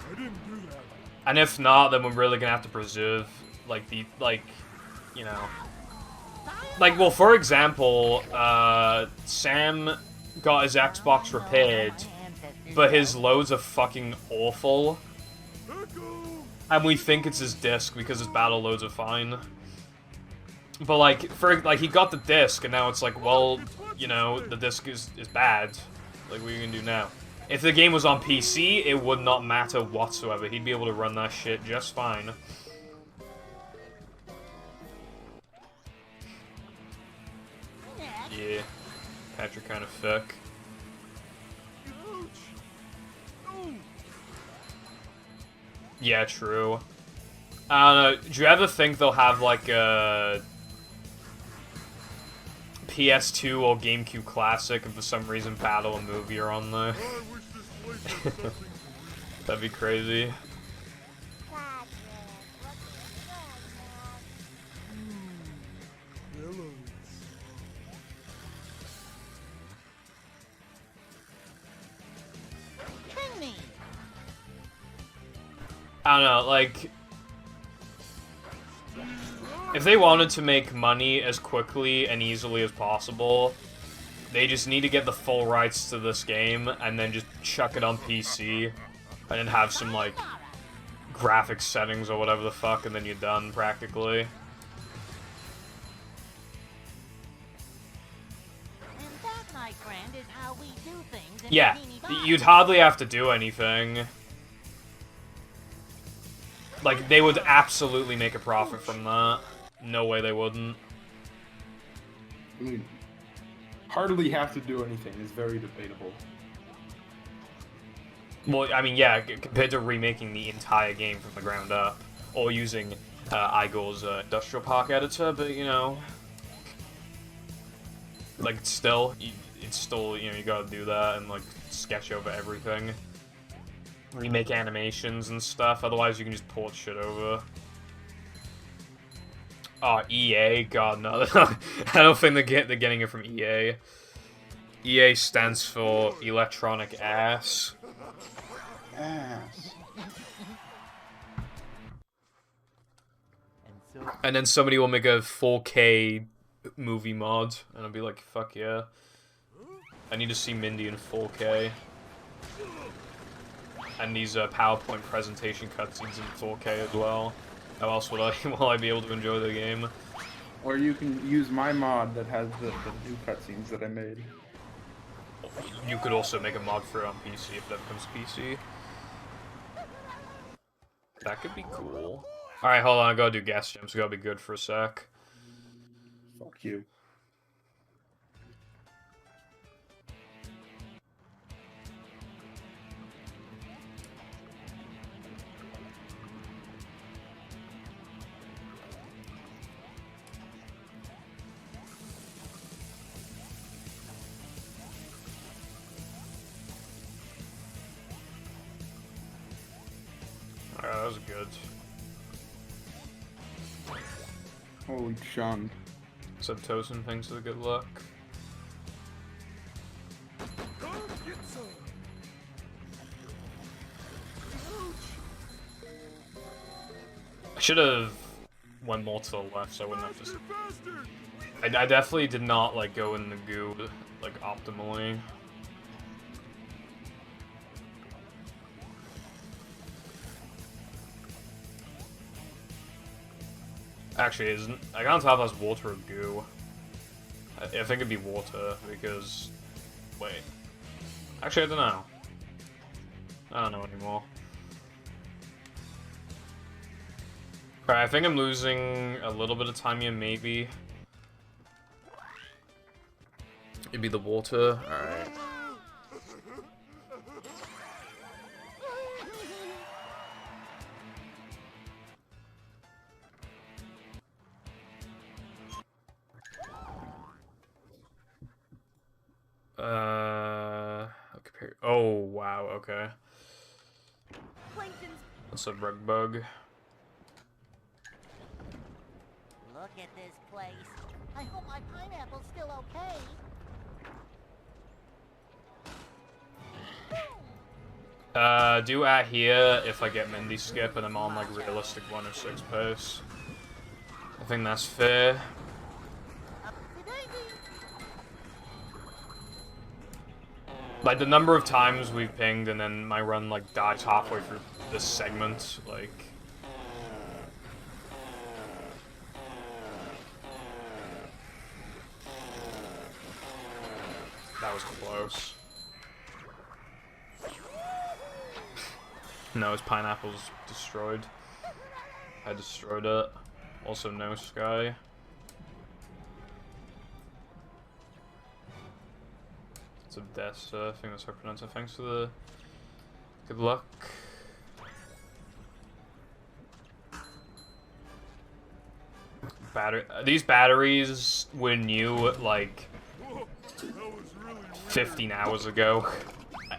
C: And if not, then we're really gonna have to preserve, like, you know. Like, well, for example, Sam got his Xbox repaired, but his loads are fucking awful. And we think it's his disc because his battle loads are fine. But like, he got the disc, and now it's like, well, you know, the disc is bad. Like, what are you gonna do now? If the game was on PC, it would not matter whatsoever. He'd be able to run that shit just fine. Yeah, Patrick kind of thick. Yeah, true. I don't know. Do you ever think they'll have like a PS2 or GameCube classic and for some reason Battle a Movie are on there? That'd be crazy. I don't know, like, if they wanted to make money as quickly and easily as possible, they just need to get the full rights to this game and then just chuck it on PC and then have some, like, graphics settings or whatever the fuck, and then you're done, practically.
B: And that, my friend, is how we do things in
C: Yeah,
B: Bikini Bottom.
C: you'd hardly have to do anything. Like, they would absolutely make a profit from that. No way they wouldn't.
A: I mean, hardly have to do anything is very debatable.
C: Well, I mean, yeah, compared to remaking the entire game from the ground up, or using Igor's Industrial Park editor, but, you know, like, it's still, you know, you gotta do that and, like, sketch over everything. Remake animations and stuff, otherwise you can just port shit over. Oh, EA? God, no. I don't think they're getting it from EA. EA stands for Electronic Ass.
A: Ass.
C: And then somebody will make a 4K movie mod, and I'll be like, fuck yeah. I need to see Mindy in 4K. And these PowerPoint presentation cutscenes in 4K as well. How else will I be able to enjoy the game?
A: Or you can use my mod that has the new cutscenes that I made.
C: You could also make a mod for it on PC if that becomes PC. That could be cool. Alright, hold on, I gotta do gas jumps. We gotta be good for a sec.
A: Fuck you.
C: Alright, that was good.
A: Holy chunk.
C: Subtosin, thanks for the good luck. I should have went more to the left so I wouldn't have to... I definitely did not, like, go in the goo, like, optimally. Actually, isn't. I can't tell if that's water or goo. I think it'd be water, because... Wait. Actually, I don't know. I don't know anymore. Alright, I think I'm losing a little bit of time here, maybe. It'd be the water. Alright. Okay. Oh, wow, okay.
D: Plankton's
C: That's a rug bug.
B: Look at this place. I hope my pineapple's still okay.
C: Do at here if I get Mindy skip and I'm on like realistic 1 or 6 pace. I think that's fair. Like the number of times we've pinged and then my run like dies halfway through this segment, like That was close. No, his pineapple's destroyed. I destroyed it. Also, no sky. It's a death, I think that's how I pronounce it. Thanks for the good luck. These batteries were new like 15 hours ago.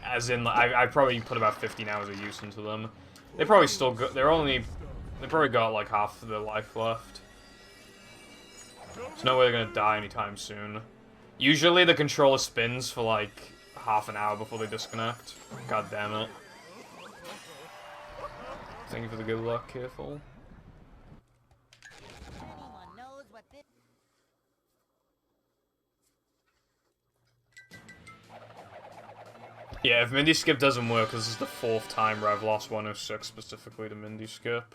C: As in, I probably put about 15 hours of use into them. They probably still got, they probably got like half of their life left. There's no way they're gonna die anytime soon. Usually the controller spins for like half an hour before they disconnect. God damn it. Thank you for the good luck, careful.
B: Anyone knows what this...
C: Yeah, if Mindy Skip doesn't work, this is the 4th time where I've lost 106 specifically to Mindy Skip.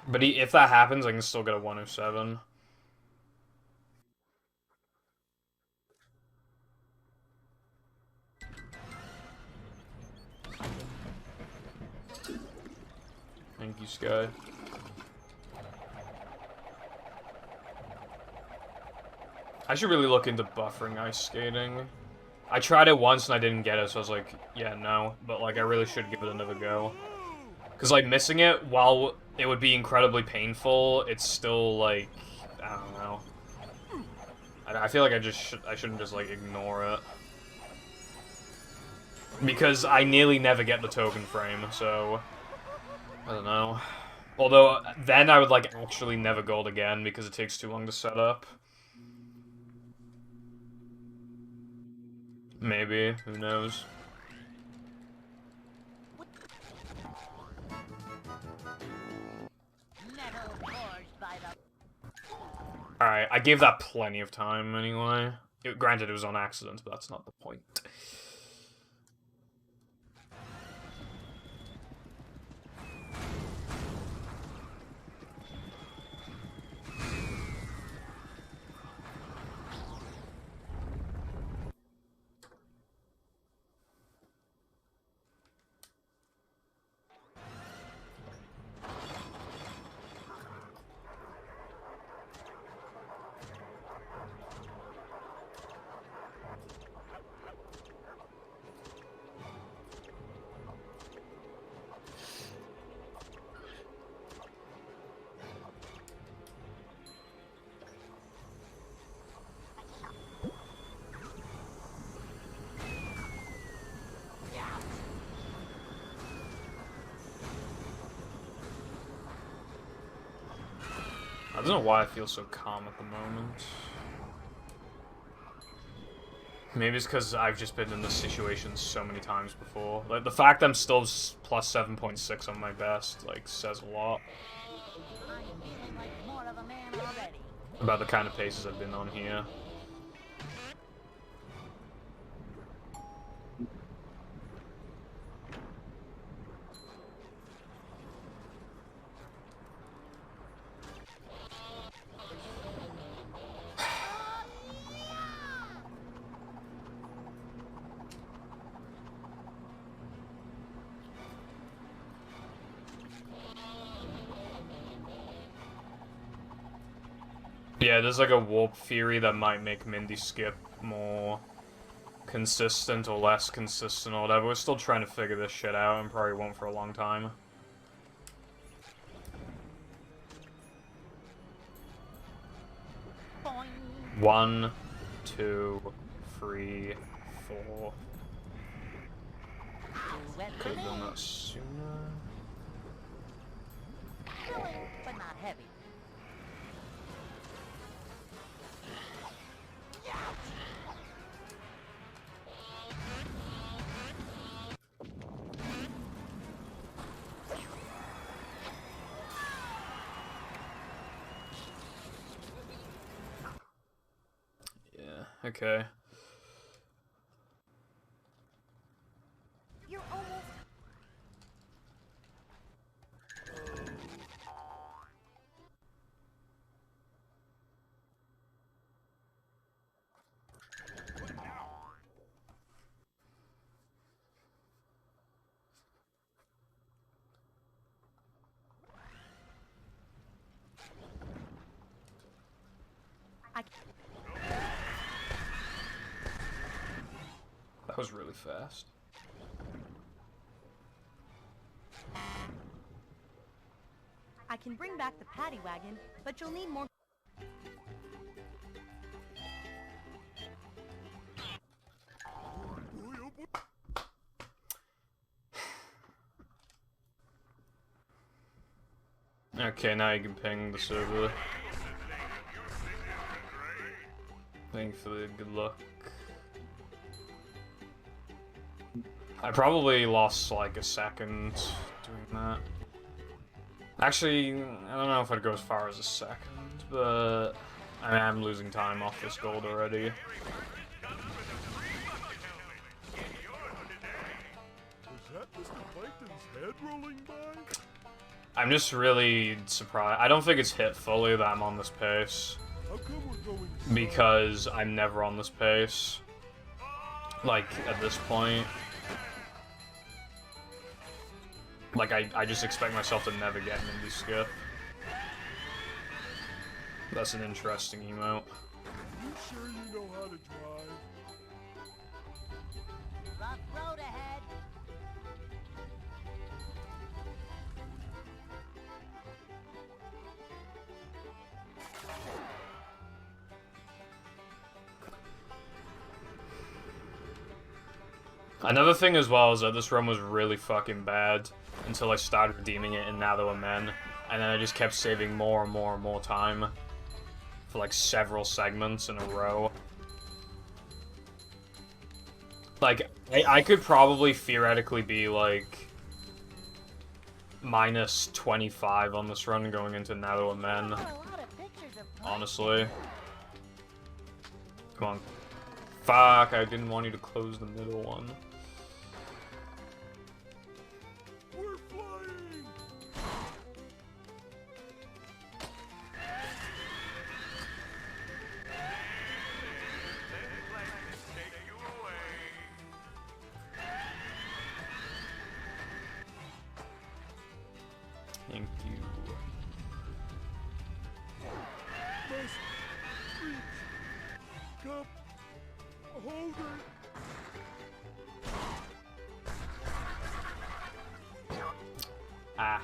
C: But if that happens, I can still get a 107. Thank you, Sky. I should really look into buffering ice skating. I tried it once and I didn't get it, so I was like, yeah, no. But, like, I really should give it another go. Because, like, missing it, while it would be incredibly painful, it's still, like, I don't know. I feel like I shouldn't just, like, ignore it. Because I nearly never get the token frame, so... I don't know. Although, then I would, like, actually never gold again, because it takes too long to set up. Maybe, who knows. Alright, I gave that plenty of time anyway. Granted, it was on accident, but that's not the point. I don't know why I feel so calm at the moment. Maybe it's because I've just been in this situation so many times before. Like, the fact I'm still plus 7.6 on my best, like, says a lot.
B: I'm feeling like more of a man already.
C: About the kind of paces I've been on here. Yeah, there's like a warp theory that might make Mindy Skip more consistent or less consistent or whatever. We're still trying to figure this shit out and probably won't for a long time.
B: Boing.
C: 1, 2, 3, 4.
B: Wet
C: Could have
B: for
C: done
B: me.
C: that sooner.
B: Filling, but not heavy.
C: Yeah, okay.
D: You're almost...
C: was really fast.
D: I can bring back the paddy wagon, but you'll need more.
C: Okay, now you can ping the server. Thankfully, good luck. I probably lost like a second doing that. Actually, I don't know if I'd go as far as a second, but I mean, I'm losing time off this gold already.
E: Is that Mr. Plankton's head rolling by?
C: I'm just really surprised. I don't think it's hit fully that I'm on this pace,
E: How come we're going
C: because I'm never on this pace. Like, at this point. Like, I just expect myself to never get an indie skip. That's an interesting emote.
E: You sure you know how to drive?
B: Rough road ahead.
C: Another thing as well is that this run was really fucking bad until I started redeeming it in Now That We're Men, and then I just kept saving more and more and more time for like several segments in a row. Like, I could probably theoretically be like minus 25 on this run going into Now That We're Men,
B: Got a lot of pictures of
C: honestly. Come on. Fuck, I didn't want you to close the middle one.
E: We're flying!
C: Thank you.
E: Must reach. Cup holder.
C: Ah.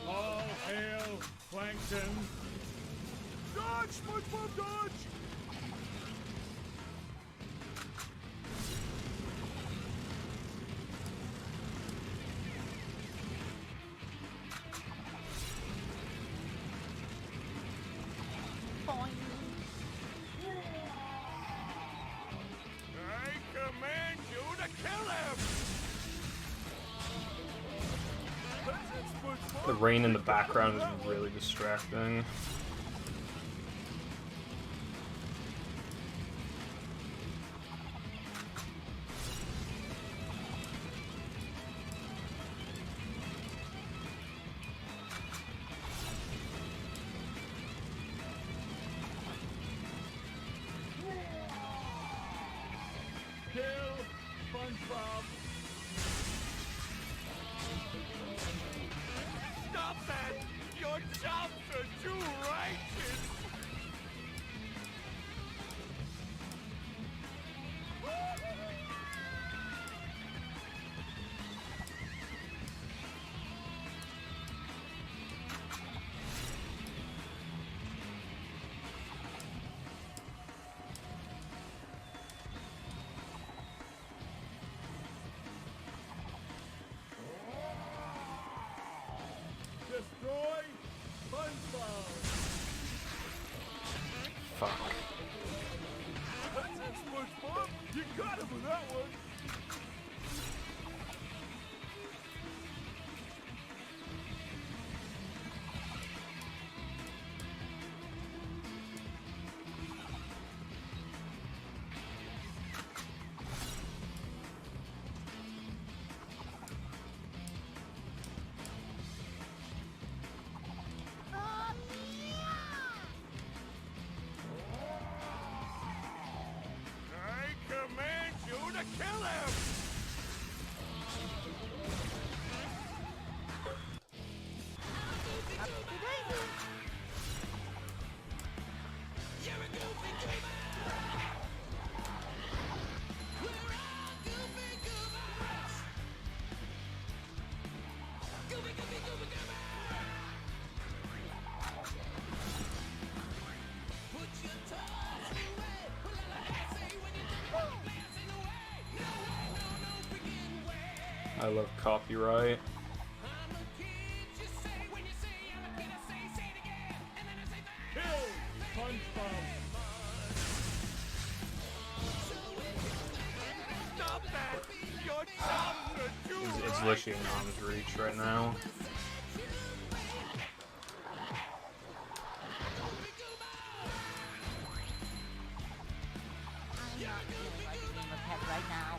E: All hail, Plankton! Dodge, SpongeBob, dodge! I command you to kill him! That's it, SpongeBob!
C: The rain in the background is really distracting.
E: Kill SpongeBob! Stop that! Your chops are too righteous! Destroy SpongeBob!
C: Fuck.
E: That's it, SpongeBob! You got him with that one! Kill him!
C: I love copyright.
E: Kill SpongeBob! Stop that! You're down to two
C: It's literally in arm's reach right now.
B: I'm not feeling like a game of pet right now.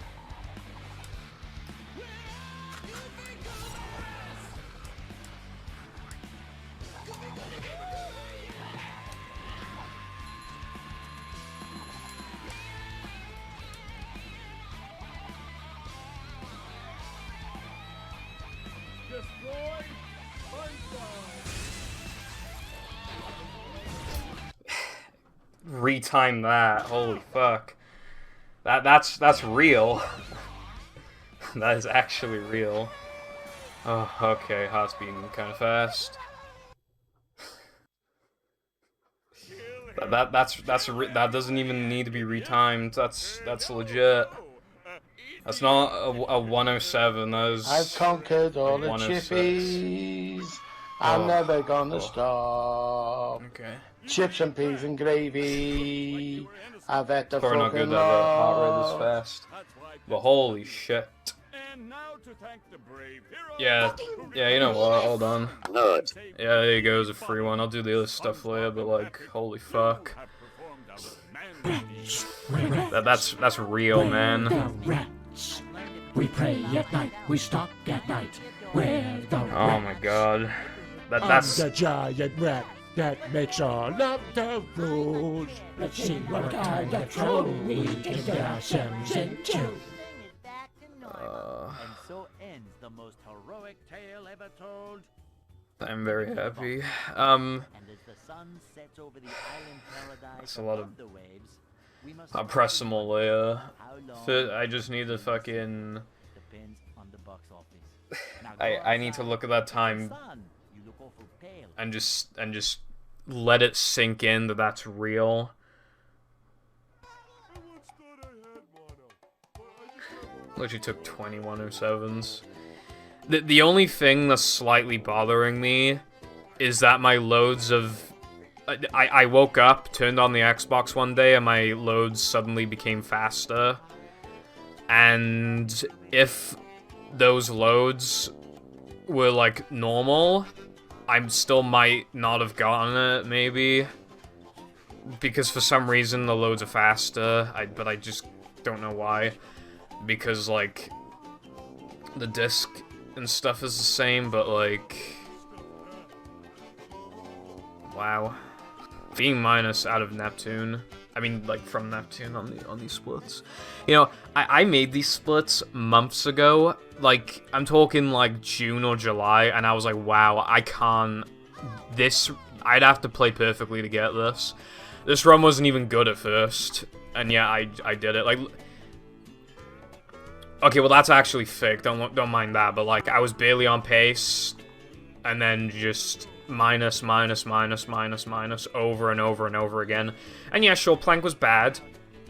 E: Destroy SpongeBob!
C: Retime that. Holy fuck. That's real. That is actually real. Oh, okay, heart's beating kind of fast. That doesn't even need to be retimed. That's legit. That's not a 107. That is.
F: I've conquered all the
C: 106.
F: chippies. I'm
C: Oh.
F: never gonna
C: Oh.
F: stop.
C: Okay.
F: Chips and peas and gravy. I've had the
C: Probably not
F: fucking
C: good to have a heart rate this
F: lot.
C: fast. But holy shit.
E: And now to thank the brave heroes
C: Yeah, you know what? Hold on. Yeah, there you go. It's a free one. I'll do the other stuff later, but like, holy fuck. That's real, man.
G: Rats. We pray at night, we stalk at night. We're the
C: Oh my god. That's
G: I'm the giant rat that makes all of the rules. Let's see what kind of trouble we can get ourselves into.
B: Everything is back to normal.
H: And so ends the most heroic tale ever told.
C: I'm very happy.
H: And as the sun sets over the island paradise
C: That's a lot of-
H: above the waves, we must
C: I'll press some more later.
H: how long
C: Fit, I just need to fucking.
H: depends on the box office. Now go
C: I need to
H: outside,
C: look at that
H: look
C: time
H: sun. You look awful pale.
C: and just let it sink in that that's real. Literally took 2107s. The only thing that's slightly bothering me is that my loads of... I woke up, turned on the Xbox one day, and my loads suddenly became faster. And if those loads were, like, normal, I still might not have gotten it, maybe. Because for some reason the loads are faster, but I just don't know why. Because, like, the disc and stuff is the same, but, like... Wow. Being minus out of Neptune. I mean, like, from Neptune on these splits. You know, I made these splits months ago. Like, I'm talking, like, June or July, and I was like, wow, I can't... I'd have to play perfectly to get this. This run wasn't even good at first, and yeah, I did it. Like... Okay, well, that's actually fake. Don't mind that, but, like, I was barely on pace, and then just... minus, over and over and over again. And yeah, sure, Plank was bad.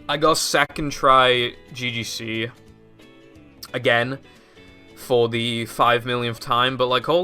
C: I got second try GGC again for the 5 millionth time, but like, holy